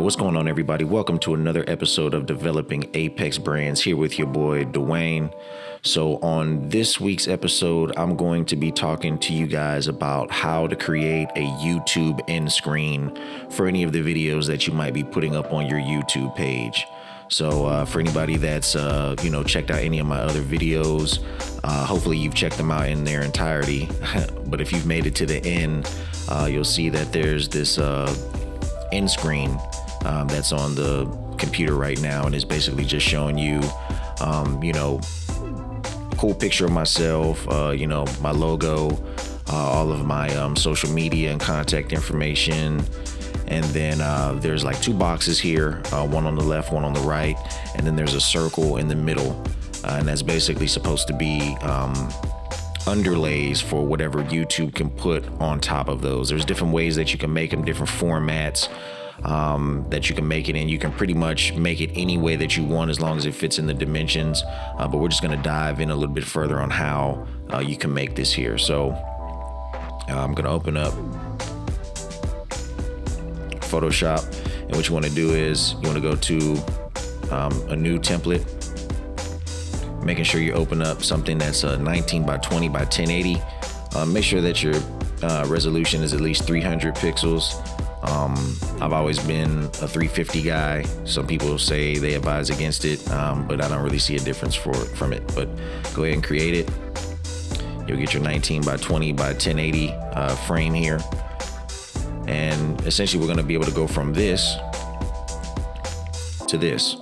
What's going on, everybody? Welcome to another episode of Developing Apex Brands, here with your boy Dwayne. So on this week's episode, I'm going to be talking to you guys about how to create a YouTube end screen for any of the videos that you might be putting up on your YouTube page. So for anybody that's checked out any of my other videos, hopefully you've checked them out in their entirety. But if you've made it to the end, you'll see that there's this end screen that's on the computer right now, and it's basically just showing you cool picture of myself, my logo, all of my social media and contact information. And then there's like two boxes here, one on the left, one on the right, and then there's a circle in the middle, and that's basically supposed to be underlays for whatever YouTube can put on top of those. There's different ways that you can make them, different formats that you can make it in. You can pretty much make it any way that you want as long as it fits in the dimensions, but we're just going to dive in a little bit further on how you can make this here. So I'm going to open up Photoshop, and what you want to do is you want to go to a new template, making sure you open up something that's 19 by 20 by 1080. Make sure that your resolution is at least 300 pixels. I've always been a 350 guy. Some people say they advise against it, but I don't really see a difference from it. But go ahead and create it. You'll get your 19 by 20 by 1080 frame here. And essentially we're going to be able to go from this to this.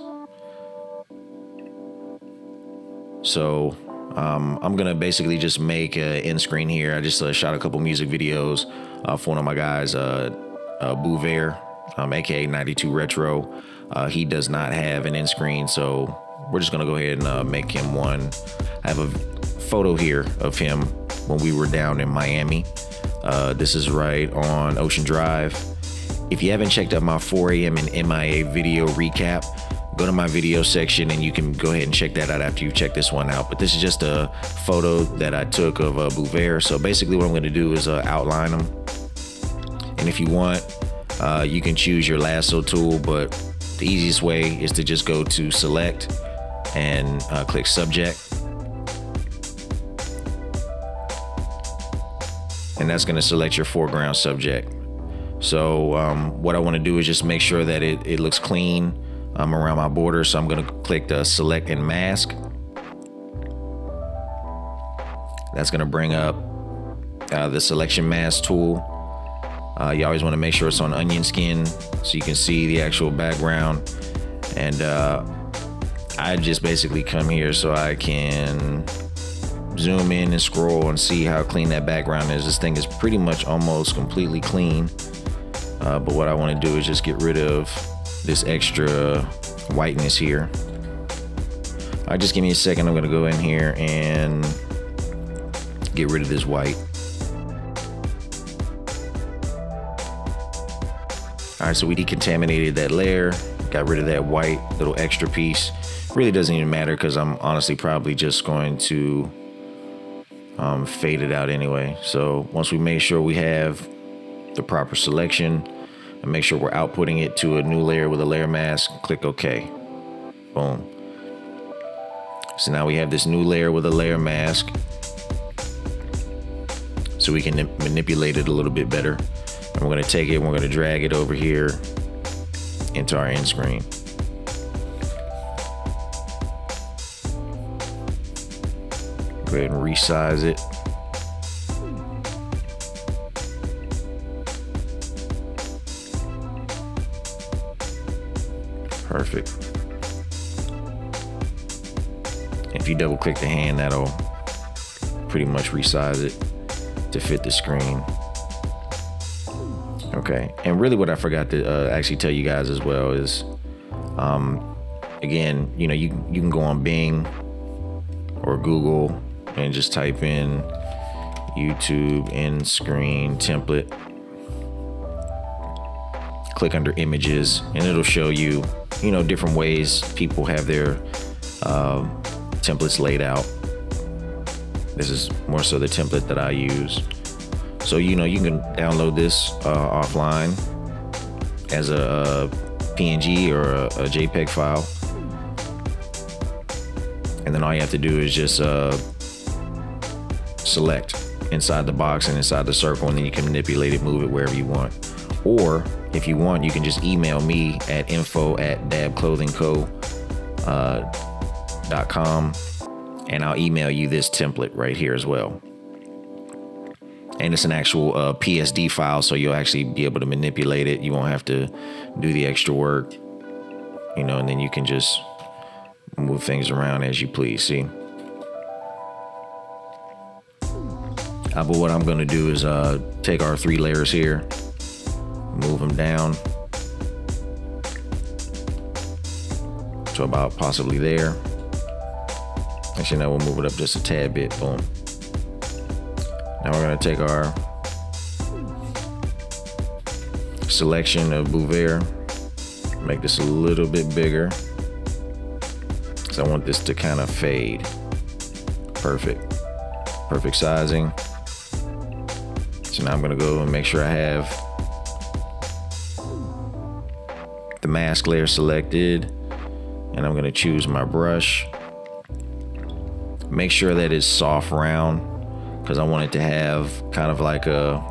So I'm going to basically just make an end screen here. I just shot a couple music videos for one of my guys, Bouvert, aka 92 Retro. He does not have an end screen, so we're just going to go ahead and make him one. I have a photo here of him when we were down in Miami. This is right on Ocean Drive. If you haven't checked out my 4 a.m. and MIA video recap, go to my video section and you can go ahead and check that out after you check this one out. But this is just a photo that I took of Bouvert. So basically what I'm going to do is outline them. And if you want, you can choose your lasso tool, but the easiest way is to just go to select and click subject. And that's going to select your foreground subject. So what I want to do is just make sure that it looks clean around my border. So I'm going to click the select and mask. That's going to bring up the selection mask tool. You always want to make sure it's on onion skin so you can see the actual background. And I just basically come here so I can zoom in and scroll and see how clean that background is. This thing is pretty much almost completely clean. But what I want to do is just get rid of this extra whiteness here. All right, just give me a second. I'm going to go in here and get rid of this white. All right, so we decontaminated that layer, got rid of that white little extra piece. Really doesn't even matter because I'm honestly probably just going to fade it out anyway. So once we make sure we have the proper selection and make sure we're outputting it to a new layer with a layer mask, click OK. Boom. So now we have this new layer with a layer mask, so we can manipulate it a little bit better. And we're going to take it and we're going to drag it over here into our end screen. Go ahead and resize it. Perfect. If you double click the hand, that'll pretty much resize it to fit the screen. Okay, and really what I forgot to actually tell you guys as well is, again, you can go on Bing or Google and just type in YouTube end screen template. Click under images and it'll show you, different ways people have their templates laid out. This is more so the template that I use. So, you can download this offline as a PNG or a JPEG file. And then all you have to do is just select inside the box and inside the circle, and then you can manipulate it, move it wherever you want. Or if you want, you can just email me at info@dabclothingco.com, and I'll email you this template right here as well. And it's an actual PSD file, so you'll actually be able to manipulate it. You won't have to do the extra work, you know, and then you can just move things around as you please, see? But what I'm gonna do is take our 3 layers here, move them down to about possibly there. Actually, now we'll move it up just a tad bit, boom. Now we're gonna take our selection of Bouvert, make this a little bit bigger. So I want this to kind of fade. Perfect sizing. So now I'm gonna go and make sure I have the mask layer selected, and I'm gonna choose my brush. Make sure that it's soft round, because I want it to have kind of like a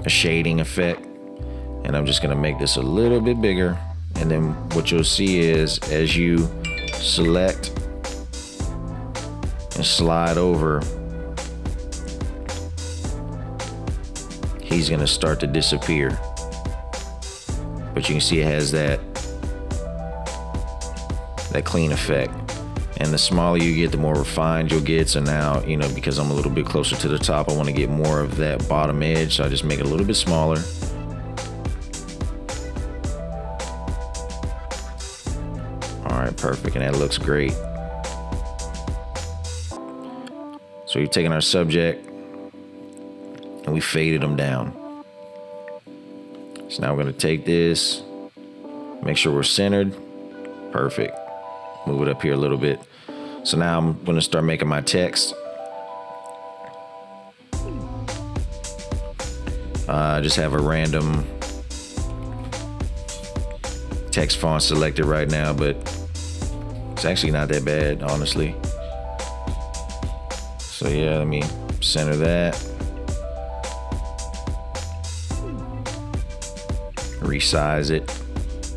shading effect. And I'm just gonna make this a little bit bigger. And then what you'll see is as you select and slide over, he's gonna start to disappear. But you can see it has that clean effect. And the smaller you get, the more refined you'll get. So now, you know, because I'm a little bit closer to the top, I want to get more of that bottom edge. So I just make it a little bit smaller. All right, perfect. And that looks great. So we've taken our subject and we faded them down. So now we're going to take this, make sure we're centered. Perfect. Move it up here a little bit. So now I'm going to start making my text. I just have a random text font selected right now, but it's actually not that bad, honestly. So yeah, let me center that. Resize it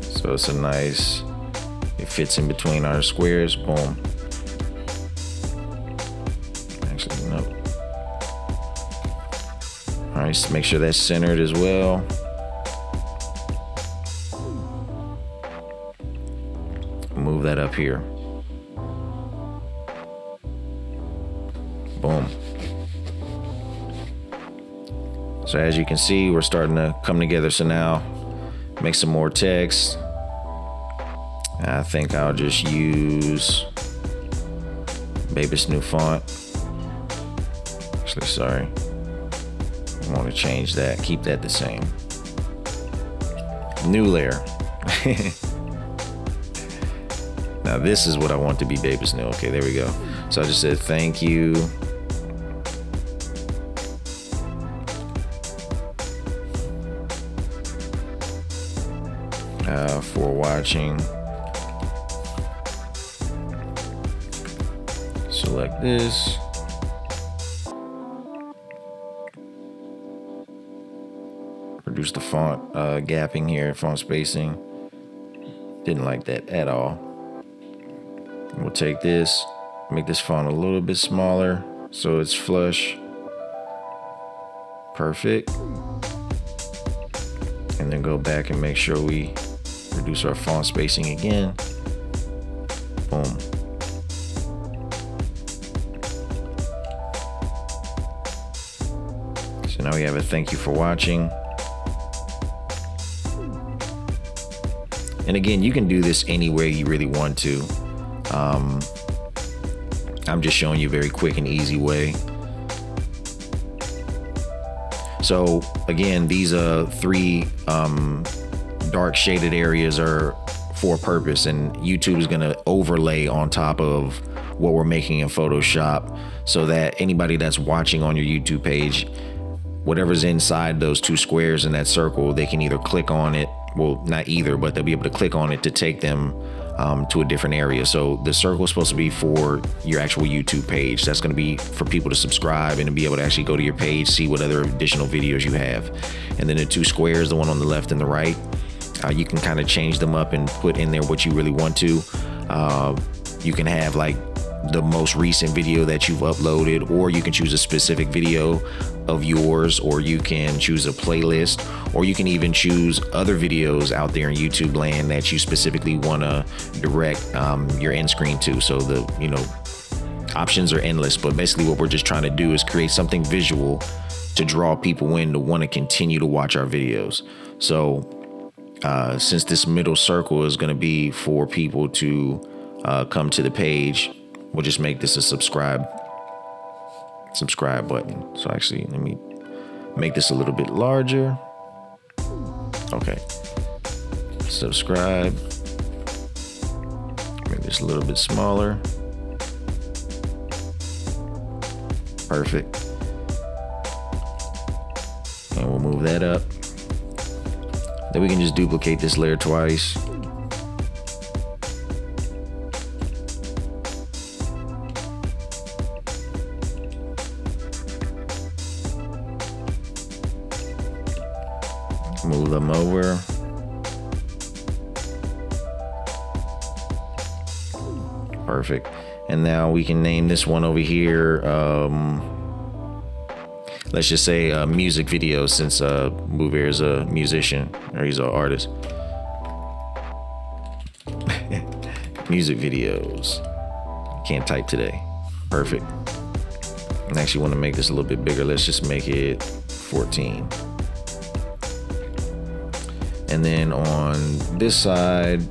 so it's a nice, it fits in between our squares. Boom. Actually, no. All right, so make sure that's centered as well. Move that up here. Boom. So as you can see, we're starting to come together. So now make some more text. I think I'll just use Babus new font. Actually, sorry. I want to change that. Keep that the same. New layer. Now this is what I want to be Babus new. Okay, there we go. So I just said thank you. For watching. Select this. Reduce the font gapping here, font spacing. Didn't like that at all. We'll take this, make this font a little bit smaller so it's flush. Perfect. And then go back and make sure we reduce our font spacing again. Boom. So now we have a thank you for watching. And again, you can do this anywhere you really want to. I'm just showing you a very quick and easy way. So again, these 3 dark shaded areas are for a purpose, and YouTube is going to overlay on top of what we're making in Photoshop so that anybody that's watching on your YouTube page, whatever's inside those 2 squares in that circle, they can either click on it well, not either, but they'll be able to click on it to take them to a different area. So the circle is supposed to be for your actual YouTube page. That's going to be for people to subscribe and to be able to actually go to your page, see what other additional videos you have. And then the two squares, the one on the left and the right, you can kind of change them up and put in there what you really want to. You can have like the most recent video that you've uploaded, or you can choose a specific video of yours, or you can choose a playlist, or you can even choose other videos out there in YouTube land that you specifically want to direct your end screen to. So the options are endless, but basically what we're just trying to do is create something visual to draw people in to want to continue to watch our videos. So since this middle circle is going to be for people to come to the page, we'll just make this a subscribe button. So actually, let me make this a little bit larger. Okay. Subscribe. Make this a little bit smaller. Perfect. And we'll move that up. Then we can just duplicate this layer twice. Move them over. Perfect. And now we can name this one over here. Let's just say music videos, since Bouvier is a musician, or he's an artist. Music videos. Can't type today. Perfect. And actually want to make this a little bit bigger. Let's just make it 14. And then on this side,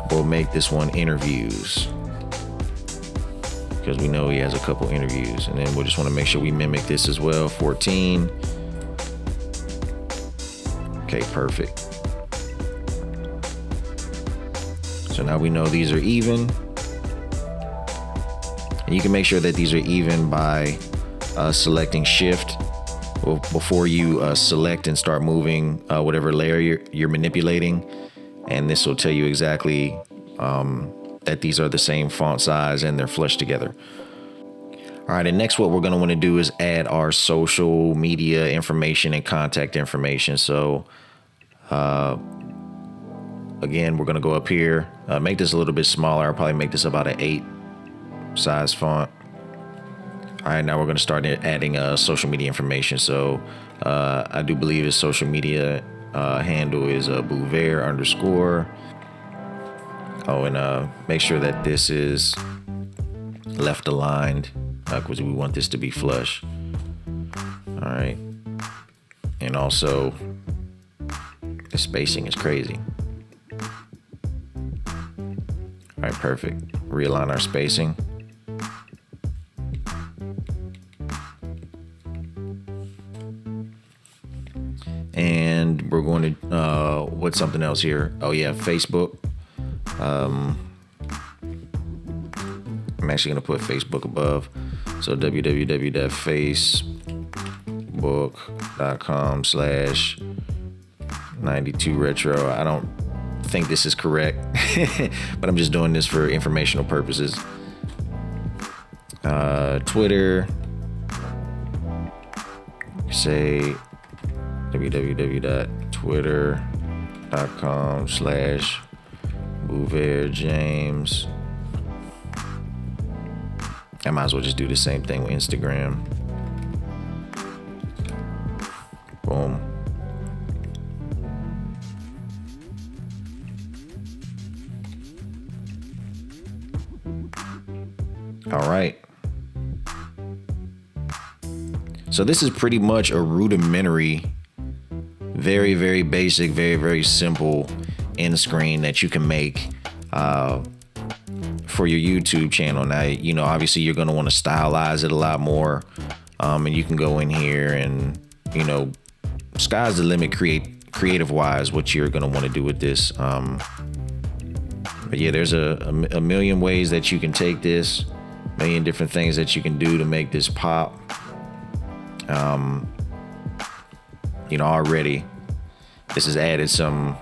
we'll make this one interviews, because we know he has a couple interviews. And then we'll just want to make sure we mimic this as well. 14. Okay, perfect. So now we know these are even. And you can make sure that these are even by selecting Shift before you select and start moving whatever layer you're manipulating. And this will tell you exactly that these are the same font size and they're flushed together. All right, and next what we're going to want to do is add our social media information and contact information. So again, we're going to go up here, make this a little bit smaller. I'll probably make this about an 8 size font. All right, now we're going to start adding social media information. So I do believe his social media handle is Bouvier _. Oh, and make sure that this is left aligned, because we want this to be flush. All right. And also, the spacing is crazy. All right, perfect. Realign our spacing. And we're going to, what's something else here? Oh yeah, Facebook. I'm actually going to put Facebook above. So www.facebook.com/92retro. I don't think this is correct, but I'm just doing this for informational purposes. Twitter. Say www.twitter.com/BouvierJames. I might as well just do the same thing with Instagram. Boom. All right. So this is pretty much a rudimentary, very, very basic, very, very simple end screen that you can make for your YouTube channel. Now, obviously you're going to want to stylize it a lot more. And you can go in here and, sky's the limit creative wise, what you're going to want to do with this. But yeah, there's a million ways that you can take this, a million different things that you can do to make this pop. Already This has added some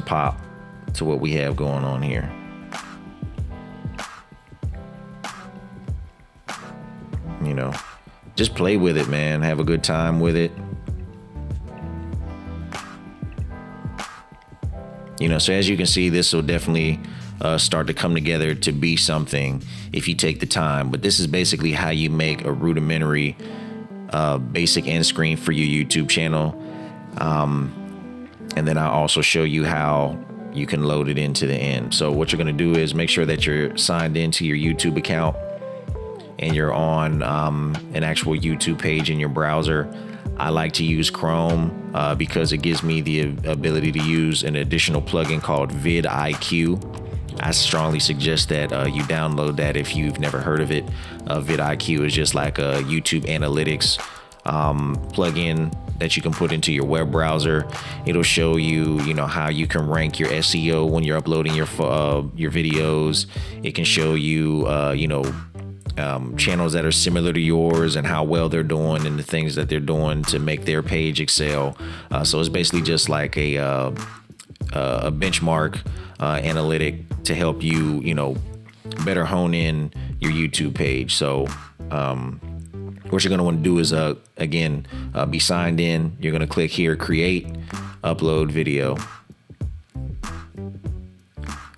pop to what we have going on here. You know, just play with it, man. Have a good time with it. You know, so as you can see, this will definitely start to come together to be something if you take the time. But this is basically how you make a rudimentary basic end screen for your YouTube channel. And then I'll also show you how you can load it into the end. So what you're going to do is make sure that you're signed into your YouTube account and you're on an actual YouTube page in your browser. I like to use Chrome because it gives me the ability to use an additional plugin called vidIQ. I strongly suggest that you download that if you've never heard of it. vidIQ is just like a YouTube analytics plugin that you can put into your web browser. It'll show you, you know, how you can rank your SEO when you're uploading your videos. It can show you, you know, channels that are similar to yours and how well they're doing and the things that they're doing to make their page excel. So it's basically just like a benchmark analytic to help you, you know, better hone in your YouTube page. So what you're going to want to do is, again, be signed in. You're going to click here, create, upload video.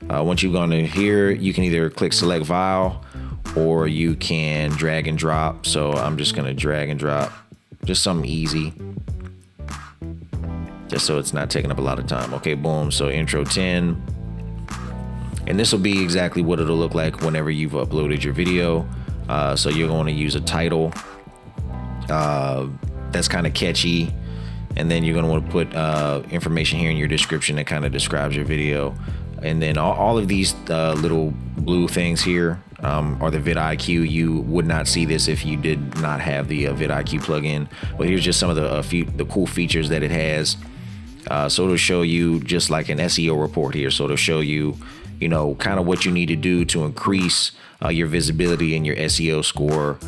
Once you've gone to here, you can either click select file or you can drag and drop. So I'm just going to drag and drop, just something easy, just so it's not taking up a lot of time. Okay, boom. So intro 10. And this will be exactly what it'll look like whenever you've uploaded your video. So you're going to use a title that's kind of catchy. And then you're going to want to put information here in your description that kind of describes your video. And then all of these little blue things here are the vidIQ. You would not see this if you did not have the vidIQ plugin. But here's just some of the cool features that it has. So it'll show you just like an SEO report here. So it'll show you, you know, kind of what you need to do to increase your visibility and your SEO score,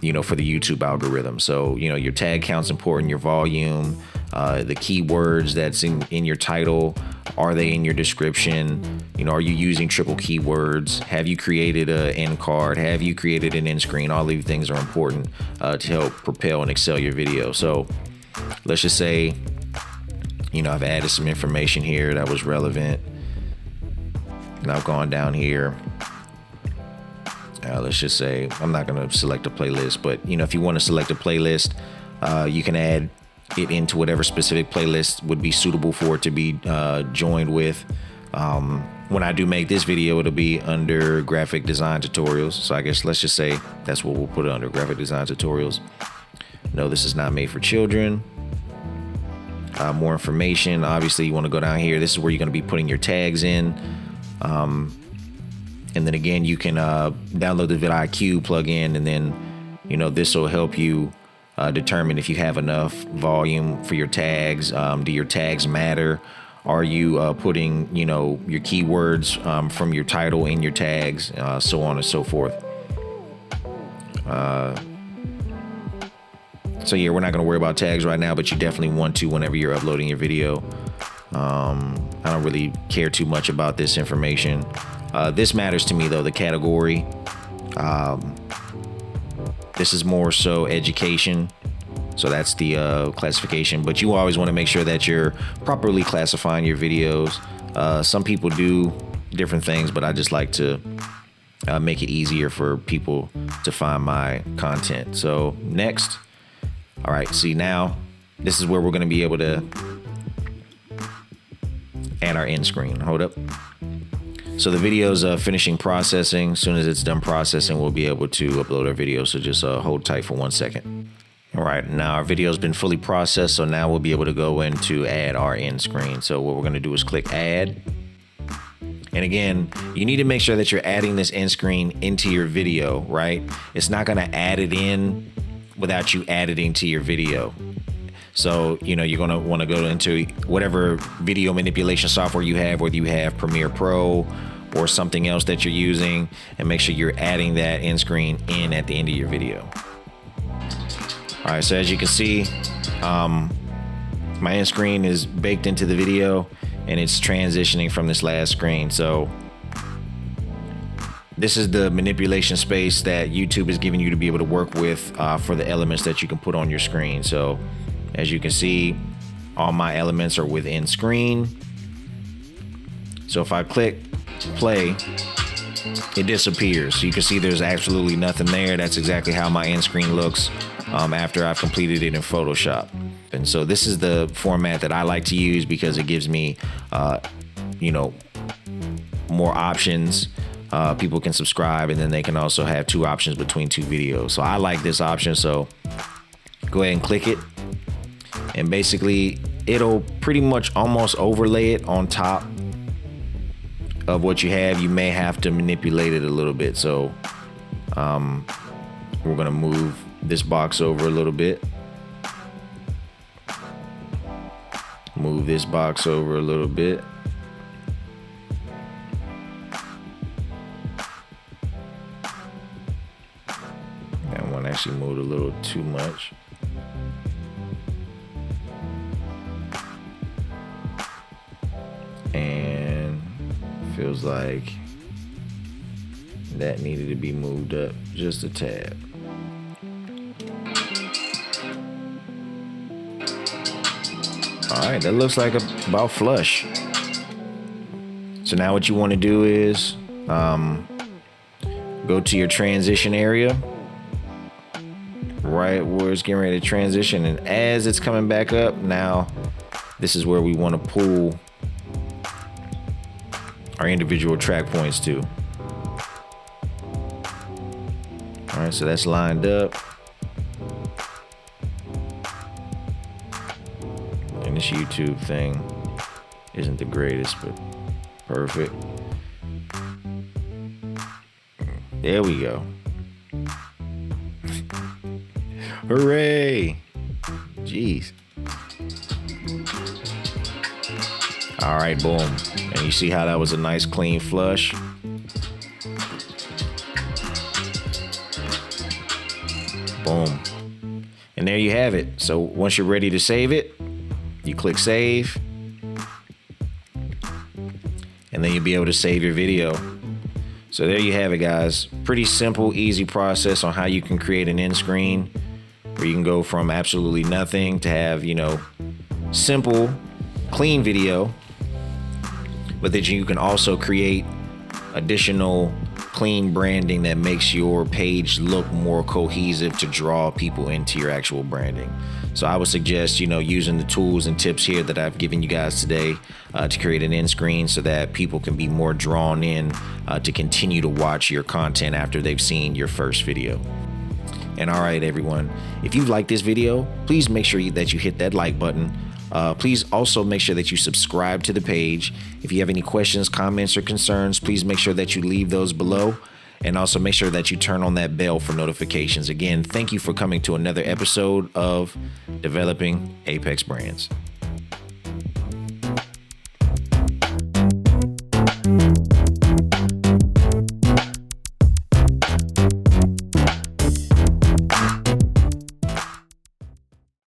you know, for the YouTube algorithm. So, you know, your tag count's important, your volume, the keywords that's in your title. Are they in your description? You know, are you using triple keywords? Have you created an end card? Have you created an end screen? All these things are important to help propel and excel your video. So let's just say, you know, I've added some information here that was relevant. And I've gone down here. Let's just say, I'm not going to select a playlist, but, you know, if you want to select a playlist, you can add it into whatever specific playlist would be suitable for it to be joined with. When I do make this video, it'll be under graphic design tutorials. So I guess let's just say that's what we'll put it under, graphic design tutorials. No, this is not made for children. More information. Obviously, you want to go down here. This is where you're going to be putting your tags in. And then again, you can download the vidIQ plugin, and then, you know, this will help you determine if you have enough volume for your tags. Do your tags matter? Are you putting, you know, your keywords from your title in your tags, so on and so forth. So yeah, we're not going to worry about tags right now, but you definitely want to whenever you're uploading your video. I don't really care too much about this information. This matters to me though, the category. This is more so education. So that's the classification, but you always want to make sure that you're properly classifying your videos. Some people do different things, but I just like to make it easier for people to find my content. So next. All right, see now, this is where we're going to be able to add our end screen. Hold up. So the video's finishing processing. As soon as it's done processing, we'll be able to upload our video. So just hold tight for 1 second. All right, now our video's been fully processed. So now we'll be able to go in to add our end screen. So what we're going to do is click add. And again, you need to make sure that you're adding this end screen into your video, right? It's not going to add it in without you editing to your video. So, you know, you're going to want to go into whatever video manipulation software you have, whether you have Premiere Pro or something else that you're using, and make sure you're adding that end screen in at the end of your video. All right, so as you can see, My end screen is baked into the video and it's transitioning from this last screen. So this is the manipulation space that YouTube is giving you to be able to work with for the elements that you can put on your screen. So as you can see, all my elements are within screen. So if I click play, it disappears. So you can see there's absolutely nothing there. That's exactly how my end screen looks after I've completed it in Photoshop. And so this is the format that I like to use because it gives me, more options. People can subscribe, and then they can also have 2 options between 2 videos. So I like this option. So go ahead and click it. And basically it'll pretty much almost overlay it on top of what you have. You may have to manipulate it a little bit. So we're gonna move this box over a little bit. Move this box over a little bit. That one actually moved a little too much. And feels like that needed to be moved up just a tad. All right, that looks like about flush. So now what you want to do is go to your transition area, right where it's getting ready to transition. And as it's coming back up, now this is where we want to pull our individual track points to. All right, so that's lined up. And this YouTube thing isn't the greatest, but perfect. There we go. Hooray! Jeez. All right, boom. And you see how that was a nice clean flush? Boom. And there you have it. So once you're ready to save it, you click save. And then you'll be able to save your video. So there you have it, guys. Pretty simple, easy process on how you can create an end screen where you can go from absolutely nothing to have, simple, clean video. But that you can also create additional clean branding that makes your page look more cohesive to draw people into your actual branding. So I would suggest, using the tools and tips here that I've given you guys today to create an end screen so that people can be more drawn in to continue to watch your content after they've seen your first video. And all right, everyone, if you like this video, please make sure that you hit that like button. Please also make sure that you subscribe to the page. If you have any questions, comments, or concerns, please make sure that you leave those below. And also make sure that you turn on that bell for notifications. Again, thank you for coming to another episode of Developing Apex Brands.